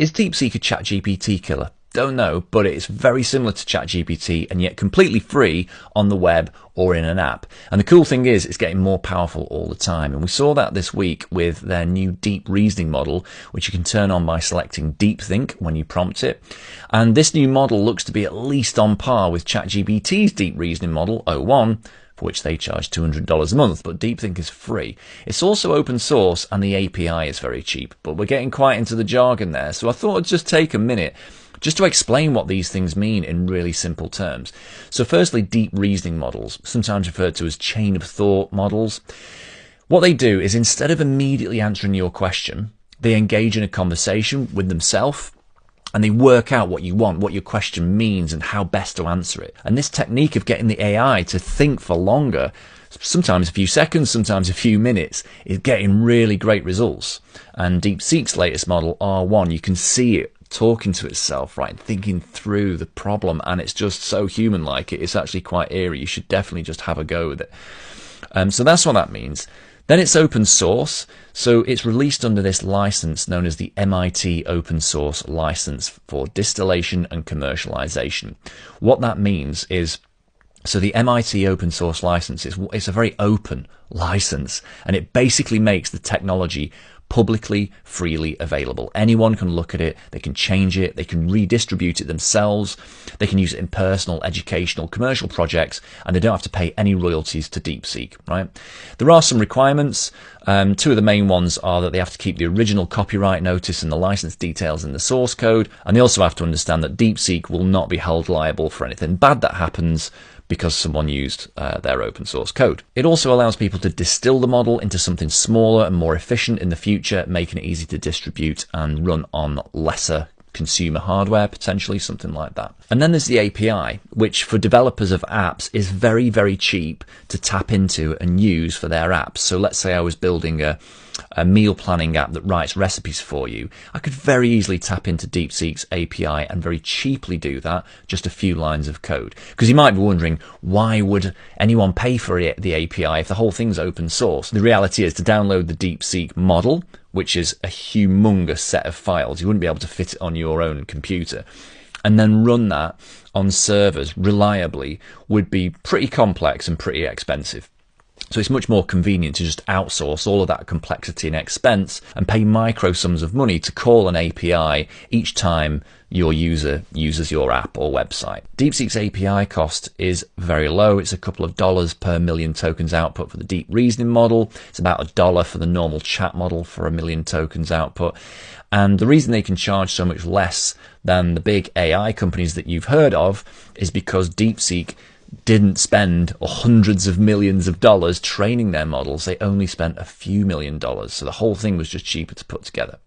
Is DeepSeek a ChatGPT killer? Don't know, but it's very similar to ChatGPT and yet completely free on the web or in an app. And the cool thing is it's getting more powerful all the time. And we saw that this week with their new deep reasoning model, which you can turn on by selecting DeepThink when you prompt it. And this new model looks to be at least on par with ChatGPT's deep reasoning model, o1, for which they charge $200 a month, but DeepThink is free. It's also open source and the API is very cheap, but we're getting quite into the jargon there, so I thought I'd just take a minute just to explain what these things mean in really simple terms. So firstly, deep reasoning models, sometimes referred to as chain of thought models. What they do is instead of immediately answering your question, they engage in a conversation with themselves and they work out what you want, what your question means and how best to answer it. And this technique of getting the AI to think for longer, sometimes a few seconds, sometimes a few minutes, is getting really great results. And DeepSeek's latest model, R1, you can see it talking to itself, right, thinking through the problem, and it's just so human-like. It's actually quite eerie. You should definitely just have a go with it. So that's what that means. Then it's open source, so it's released under this license known as the MIT Open Source License for Distillation and Commercialization. What that means is, so the MIT Open Source License it's a very open license, and it basically makes the technology publicly, freely available. Anyone can look at it, they can change it, they can redistribute it themselves, they can use it in personal, educational, commercial projects, and they don't have to pay any royalties to DeepSeek, right? There are some requirements. Two of the main ones are that they have to keep the original copyright notice and the license details in the source code, and they also have to understand that DeepSeek will not be held liable for anything bad that happens because someone used their open source code. It also allows people to distill the model into something smaller and more efficient in the future, making it easy to distribute and run on lesser consumer hardware, potentially, something like that. And then there's the API, which for developers of apps is very, very cheap to tap into and use for their apps. So let's say I was building a meal planning app that writes recipes for you. I could very easily tap into DeepSeek's API and very cheaply do that, just a few lines of code. Because you might be wondering, why would anyone pay for the API if the whole thing's open source? The reality is, to download the DeepSeek model, which is a humongous set of files, you wouldn't be able to fit it on your own computer, and then run that on servers reliably would be pretty complex and pretty expensive. So it's much more convenient to just outsource all of that complexity and expense and pay micro sums of money to call an API each time your user uses your app or website. DeepSeek's API cost is very low. It's a couple of dollars per million tokens output for the deep reasoning model. It's about $1 for the normal chat model for a million tokens output. And the reason they can charge so much less than the big AI companies that you've heard of is because DeepSeek didn't spend hundreds of millions of dollars training their models. They only spent a few $1 million. So the whole thing was just cheaper to put together.